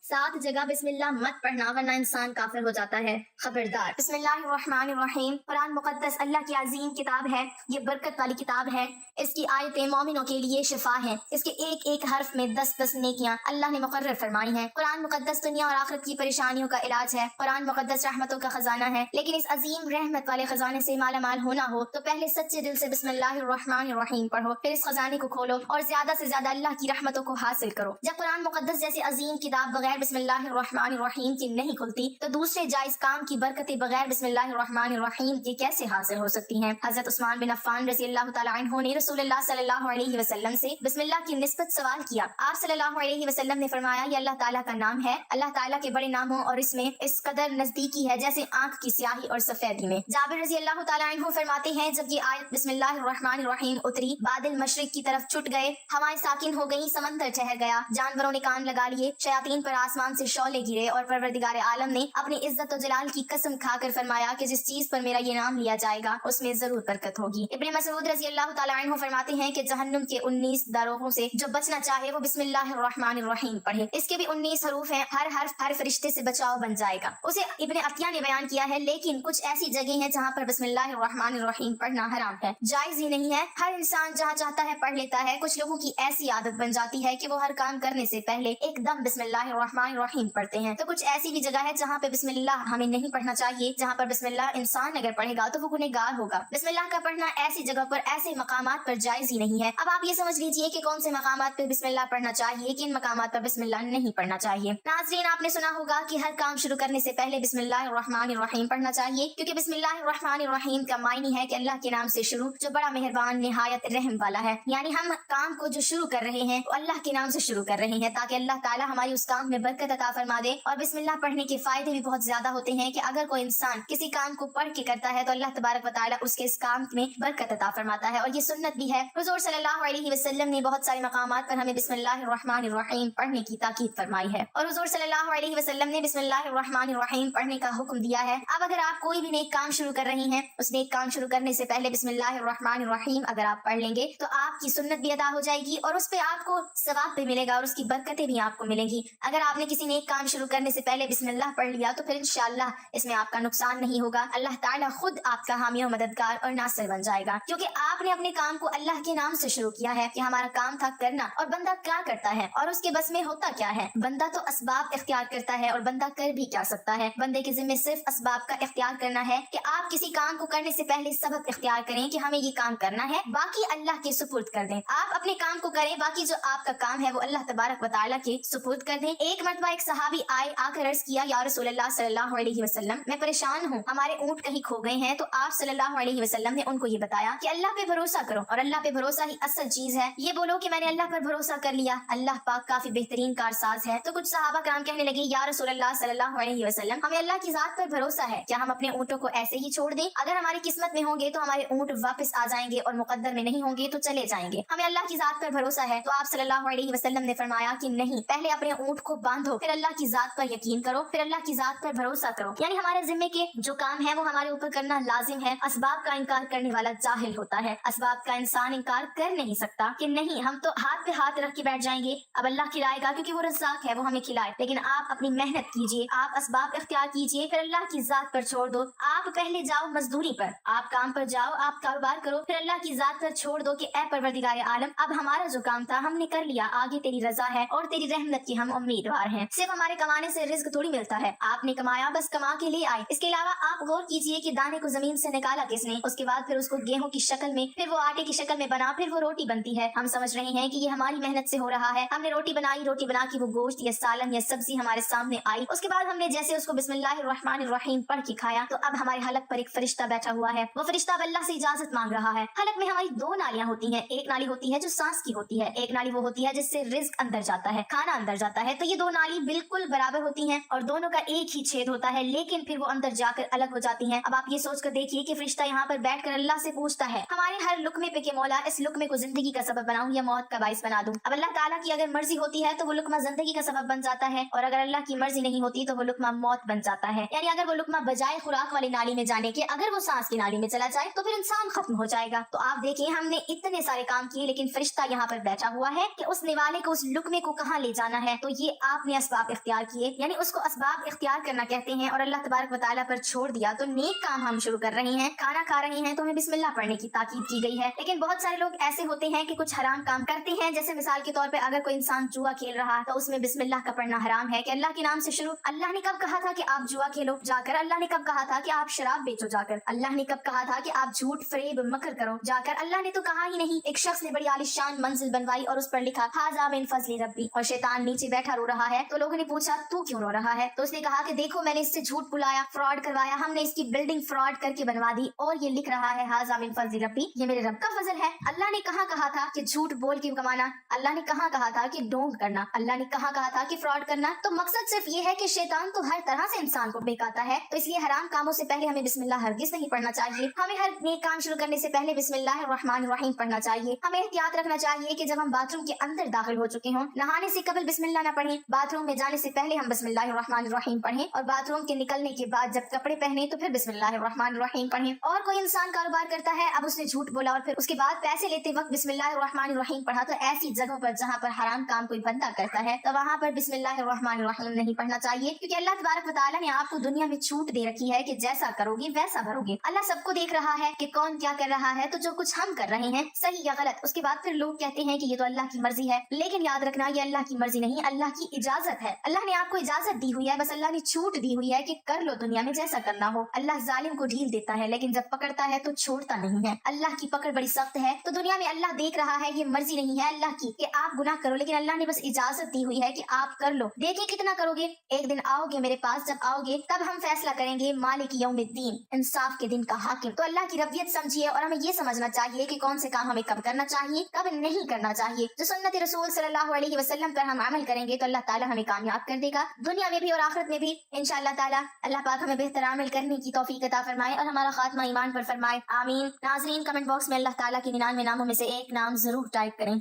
7 جگہ بسم اللہ مت پڑھنا ورنہ انسان کافر ہو جاتا ہے، خبردار۔ بسم اللہ الرحمن الرحیم۔ قرآن مقدس اللہ کی عظیم کتاب ہے، یہ برکت والی کتاب ہے، اس کی آیتیں مومنوں کے لیے شفا ہیں، اس کے ایک ایک حرف میں 10 نیکیاں اللہ نے مقرر فرمائی ہیں۔ قرآن مقدس دنیا اور آخرت کی پریشانیوں کا علاج ہے، قرآن مقدس رحمتوں کا خزانہ ہے، لیکن اس عظیم رحمت والے خزانے سے مالا مال ہونا ہو تو پہلے سچے دل سے بسم اللہ الرحمن الرحیم پڑھو، پھر اس خزانے کو کھولو اور زیادہ سے زیادہ اللہ کی رحمتوں کو حاصل کرو۔ جب قرآن مقدس جیسی عظیم کتاب بغیر بسم اللہ الرحمن الرحیم کی نہیں کھلتی تو دوسرے جائز کام کی برکتیں بغیر بسم اللہ الرحمن الرحیم کے کیسے حاصل ہو سکتی ہیں؟ حضرت عثمان بن عفان رضی اللہ تعالیٰ عنہ نے رسول اللہ صلی اللہ علیہ وسلم سے بسم اللہ کی نسبت سوال کیا۔ آپ صلی اللہ علیہ وسلم نے فرمایا یہ اللہ تعالیٰ کا نام ہے، اللہ تعالیٰ کے بڑے ناموں اور اس میں اس قدر نزدیکی ہے جیسے آنکھ کی سیاہی اور سفیدی میں۔ جابر رضی اللہ تعالیٰ عنہ فرماتے ہیں جب یہ آیت بسم اللہ الرحمن الرحیم اتری، بادل مشرق کی طرف چھٹ گئے، ہوائیں ساکن ہو گئیں، سمندر ٹھہر گیا، جانوروں نے کان لگا لیے، شیاطین پر آسمان سے شعلے گرے اور پروردگار عالم نے اپنی عزت و جلال کی قسم کھا کر فرمایا کہ جس چیز پر میرا یہ نام لیا جائے گا اس میں ضرور برکت ہوگی۔ ابن مسعود رضی اللہ تعالیٰ عنہ فرماتے ہیں کہ جہنم کے 19 داروغوں سے جو بچنا چاہے وہ بسم اللہ الرحمن الرحیم پڑھے، اس کے بھی 19 حروف ہیں، ہر حرف ہر فرشتے سے بچاؤ بن جائے گا۔ اسے ابن عطیہ نے بیان کیا ہے، لیکن کچھ ایسی جگہیں ہیں جہاں پر بسم اللہ الرحمن الرحیم پڑھنا حرام ہے، جائز ہی نہیں ہے۔ ہر انسان جہاں چاہتا ہے پڑھ لیتا ہے، کچھ لوگوں کی ایسی عادت بن جاتی ہے کہ وہ ہر کام کرنے سے پہلے ایک دم بسم اللہ الرحمن الرحیم پڑھتے ہیں، تو کچھ ایسی بھی جگہ ہے جہاں پہ بسم اللہ ہمیں نہیں پڑھنا چاہیے، جہاں پر بسم اللہ انسان اگر پڑھے گا تو وہ گنہگار ہوگا۔ بسم اللہ کا پڑھنا ایسی جگہ پر ایسے مقامات پر جائز ہی نہیں ہے۔ اب آپ یہ سمجھ لیجئے کہ کون سے مقامات پر بسم اللہ پڑھنا چاہیے، کن مقامات پر بسم اللہ نہیں پڑھنا چاہیے۔ ناظرین آپ نے سنا ہوگا کہ ہر کام شروع کرنے سے پہلے بسم اللہ الرحمن الرحیم پڑھنا چاہیے، کیونکہ بسم اللہ الرحمن الرحیم کا معنی ہے کہ اللہ کے نام سے شروع جو بڑا مہربان نہایت رحم والا ہے، یعنی ہم کام کو جو شروع کر رہے ہیں وہ اللہ کے نام سے شروع کر رہے ہیں تاکہ اللہ تعالیٰ ہماری اس کام میں برکت عطا فرما دے۔ اور بسم اللہ پڑھنے کے فائدے بھی بہت زیادہ ہوتے ہیں کہ اگر کوئی انسان کسی کام کو پڑھ کے کرتا ہے تو اللہ تبارک و تعالیٰ اس کے اس کام میں برکت عطا فرماتا ہے، اور یہ سنت بھی ہے۔ حضور صلی اللہ علیہ وسلم نے بہت سارے مقامات پر ہمیں بسم اللہ الرحمن الرحیم پڑھنے کی تاکید فرمائی ہے، اور حضور صلی اللہ علیہ وسلم نے بسم اللہ الرحمن الرحیم پڑھنے کا حکم دیا ہے۔ اب اگر آپ کوئی بھی نیک کام شروع کر رہی ہیں، اس نیک کام شروع کرنے سے پہلے بسم اللہ الرحمن الرحیم اگر آپ پڑھ لیں گے تو آپ کی سنت بھی ادا ہو جائے گی اور اس پہ آپ کو ثواب بھی ملے گا اور اس کی برکتیں بھی آپ کو ملیں گی۔ اگر آپ نے کسی نیک کام شروع کرنے سے پہلے بسم اللہ پڑھ لیا تو پھر انشاءاللہ اس میں آپ کا نقصان نہیں ہوگا، اللہ تعالیٰ خود آپ کا حامی و مددگار اور ناصر بن جائے گا، کیونکہ آپ نے اپنے کام کو اللہ کے نام سے شروع کیا ہے کہ ہمارا کام تھا کرنا، اور بندہ کیا کرتا ہے اور اس کے بس میں ہوتا کیا ہے؟ بندہ تو اسباب اختیار کرتا ہے، اور بندہ کر بھی کیا سکتا ہے؟ بندے کے ذمہ صرف اسباب کا اختیار کرنا ہے کہ آپ کسی کام کو کرنے سے پہلے سبب اختیار کریں کہ ہمیں یہ کام کرنا ہے، باقی اللہ کے سپرد کر دیں۔ آپ اپنے کام کو کریں، باقی جو آپ کا کام ہے وہ اللہ تبارک و تعالیٰ کے سپرد کر دیں۔ ایک مرتبہ ایک صحابی آ کر عرض کیا یا رسول اللہ صلی اللہ علیہ وسلم میں پریشان ہوں، ہمارے اونٹ کہیں کھو گئے ہیں، تو آپ صلی اللہ علیہ وسلم نے ان کو یہ بتایا کہ اللہ پہ بھروسہ کرو، اور اللہ پہ بھروسہ ہی اصل چیز ہے۔ یہ بولو کہ میں نے اللہ پر بھروسہ کر لیا، اللہ پاک کافی بہترین کارساز ہے۔ تو کچھ صحابہ کرام کہنے لگے یا رسول اللہ صلی اللہ علیہ وسلم ہمیں اللہ کی ذات پر بھروسہ ہے، کیا ہم اپنے اونٹوں کو ایسے ہی چھوڑ دیں؟ اگر ہماری قسمت میں ہوں گے تو ہمارے اونٹ واپس آ جائیں گے اور مقدر میں نہیں ہوں گے تو چلے جائیں گے، ہمیں اللہ کی ذات پر بھروسہ ہے۔ تو آپ صلی اللہ علیہ وسلم نے فرمایا کہ نہیں، پہلے اپنے اونٹ کو باندھو، پھر اللہ کی ذات پر یقین کرو، پھر اللہ کی ذات پر بھروسہ کرو، یعنی ہمارے ذمے کے جو کام ہے وہ ہمارے اوپر کرنا لازم ہے۔ اسباب کا انکار کرنے والا جاہل ہوتا ہے، اسباب کا انسان انکار کر نہیں سکتا کہ نہیں ہم تو ہاتھ پہ ہاتھ رکھ کے بیٹھ جائیں گے، اب اللہ کھلائے گا کیونکہ وہ رزاق ہے، وہ ہمیں کھلائے، لیکن آپ اپنی محنت کیجئے، آپ اسباب اختیار کیجئے، پھر اللہ کی ذات پر چھوڑ دو۔ آپ پہلے جاؤ مزدوری پر، آپ کام پر جاؤ، آپ کاروبار کرو، پھر اللہ کی ذات پر چھوڑ دو کہ اے پروردگار عالم اب ہمارا جو کام تھا ہم نے کر لیا، آگے تیری رضا ہے اور تیری رحمت کی ہم امیدوار ہیں۔ صرف ہمارے کمانے سے رزق تھوڑی ملتا ہے، آپ نے کمایا بس کما کے لے آئے، اس کے علاوہ آپ غور کیجئے کہ دانے کو زمین سے نکالا کس نے، اس کے بعد پھر اس کو گیہوں کی شکل میں، پھر وہ آٹے کی شکل میں بنا، پھر وہ روٹی بنتی ہے۔ ہم سمجھ رہے ہیں کہ یہ ہماری محنت سے ہو رہا ہے، ہم نے روٹی بنائی، روٹی بنا کے وہ گوشت یا سالن یا سبزی ہمارے سامنے آئی، اس کے بعد ہم نے جیسے اس کو بسم اللہ الرحمن الرحیم پڑھ کے کھایا تو اب ہمارے حلق پر ایک فرشتہ بیٹھا ہوا ہے، وہ فرشتہ اب اللہ سے اجازت مانگ رہا ہے۔ حلق میں ہماری 2 نالیاں ہوتی ہیں، ایک نالی ہوتی ہے جو سانس کی ہوتی ہے، ایک نالی وہ ہوتی ہے جس سے رزق اندر جاتا ہے، کھانا اندر جاتا ہے، تو یہ 2 نالی بالکل برابر ہوتی ہیں اور دونوں کا ایک ہی چھید ہوتا ہے، لیکن پھر وہ اندر جا کر الگ ہو جاتی ہیں۔ اب آپ یہ سوچ کر دیکھیے کہ فرشتہ یہاں پر بیٹھ کر اللہ سے پوچھتا ہے ہمارے ہر لقمے پہ کہ مولا اس لقمے کو زندگی کا سبب بناؤں یا موت کا باعث بنا دوں؟ اب اللہ تعالیٰ کی اگر مرضی ہوتی ہے تو وہ لقمہ زندگی کا سبب بن جاتا ہے، اور اگر اللہ کی مرضی نہیں ہوتی تو وہ لقمہ موت بن جاتا ہے، یعنی اگر وہ لقمہ بجائے خوراک والی نالی میں جانے کے اگر وہ سانس کی نالی میں چلا جائے تو پھر انسان ختم ہو جائے گا۔ تو آپ دیکھیں ہم نے اتنے سارے کام کیے لیکن فرشتہ یہاں پر بیٹھا ہوا ہے کہ اس نوالے کو اس لقمے کو کہاں لے جانا ہے، تو یہ آپ آپ نے اسباب اختیار کیے، یعنی اس کو اسباب اختیار کرنا کہتے ہیں، اور اللہ تبارک و تعالیٰ پر چھوڑ دیا تو نیک کام ہم شروع کر رہے ہیں، کھانا کھا رہے ہیں تو ہمیں بسم اللہ پڑھنے کی تاکید کی گئی ہے۔ لیکن بہت سارے لوگ ایسے ہوتے ہیں کہ کچھ حرام کام کرتے ہیں، جیسے مثال کے طور پہ اگر کوئی انسان جوا کھیل رہا ہے تو اس میں بسم اللہ کا پڑھنا حرام ہے کہ اللہ کے نام سے شروع۔ اللہ نے کب کہا تھا کہ آپ جوا کھیلو جا کر؟ اللہ نے کب کہا تھا کہ آپ شراب بیچو جا کر؟ اللہ نے کب کہا تھا کہ آپ جھوٹ فریب مکر کرو جا کر؟ اللہ نے تو کہا ہی نہیں۔ ایک شخص نے بڑی عالیشان منزل بنوائی اور اس پر لکھا ھذا من فضل ربی، اور شیطان نیچے بیٹھا رو رہا ہے، تو لوگوں نے پوچھا تو کیوں رو رہا ہے؟ تو اس نے کہا کہ دیکھو میں نے اس سے جھوٹ بلایا، فراڈ کروایا، ہم نے اس کی بلڈنگ فراڈ کر کے بنوا دی، اور یہ لکھ رہا ہے ھذا من فضل ربی، یہ میرے رب کا فضل ہے۔ اللہ نے کہاں کہا تھا کہ جھوٹ بول کے کمانا؟ اللہ نے کہاں کہا تھا کہ ڈونگ کرنا؟ اللہ نے کہاں کہا تھا کہ فراڈ کرنا؟ تو مقصد صرف یہ ہے کہ شیطان تو ہر طرح سے انسان کو بہکاتا ہے، تو اس لیے حرام کاموں سے پہلے ہمیں بسم اللہ ہرگز نہیں پڑھنا چاہیے۔ ہمیں ہر نیک کام شروع کرنے سے پہلے بسم اللہ الرحمن الرحیم پڑھنا چاہیے۔ ہمیں احتیاط رکھنا چاہیے کہ جب ہم باتھ روم کے اندر داخل ہو چکے ہوں، نہانے سے قبل بسم اللہ نہ پڑھیں، باتھ روم میں جانے سے پہلے ہم بسم اللہ الرحمن الرحیم پڑھیں، اور باتھ روم کے نکلنے کے بعد جب کپڑے پہنے تو پھر بسم اللہ الرحمن الرحیم پڑھیں۔ اور کوئی انسان کاروبار کرتا ہے، اب اس نے جھوٹ بولا اور پھر اس کے بعد پیسے لیتے وقت بسم اللہ الرحمن الرحیم پڑھا، تو ایسی جگہوں پر جہاں پر حرام کام کوئی بندہ کرتا ہے تو وہاں پر بسم اللہ الرحمن الرحیم نہیں پڑھنا چاہیے، کیونکہ اللہ تبارک و تعالیٰ نے آپ کو دنیا میں چھوٹ دے رکھی ہے کہ جیسا کرو گے ویسا بھرو گے۔ اللہ سب کو دیکھ رہا ہے کہ کون کیا کر رہا ہے، تو جو کچھ ہم کر رہے ہیں صحیح یا غلط، اس کے بعد پھر لوگ کہتے ہیں کہ یہ تو اللہ کی مرضی ہے، لیکن یاد رکھنا یہ اللہ کی مرضی نہیں، اللہ کی اجازت ہے۔ اللہ نے آپ کو اجازت دی ہوئی ہے، بس اللہ نے چھوٹ دی ہوئی ہے کہ کر لو دنیا میں جیسا کرنا ہو۔ اللہ ظالم کو ڈھیل دیتا ہے لیکن جب پکڑتا ہے تو چھوڑتا نہیں ہے۔ اللہ کی پکڑ بڑی سخت ہے، تو دنیا میں اللہ دیکھ رہا ہے، یہ مرضی نہیں ہے اللہ کی کہ آپ گناہ کرو، لیکن اللہ نے بس اجازت دی ہوئی ہے کہ آپ کر لو، دیکھیں کتنا کرو گے۔ ایک دن آؤ گے میرے پاس، جب آؤ گے تب ہم فیصلہ کریں گے، مالک یوم الدین، انصاف کے دن کا حاکم۔ تو اللہ کی ربیت سمجھیے، اور ہمیں یہ سمجھنا چاہیے کہ کون سے کام ہمیں کب کرنا چاہیے، کب نہیں کرنا چاہیے۔ جو سنت رسول صلی اللہ علیہ وسلم پر ہم عمل کریں گے تو اللہ تعالیٰ ہمیں کامیاب کر دے گا، دنیا میں بھی اور آخرت میں بھی انشاءاللہ تعالیٰ۔ اللہ پاک ہمیں بہتر عمل کرنے کی توفیق عطا فرمائے اور ہمارا خاتمہ ایمان پر فرمائے، آمین۔ ناظرین، کمنٹ باکس میں اللہ تعالیٰ کے 99 ناموں میں سے ایک نام ضرور ٹائپ کریں۔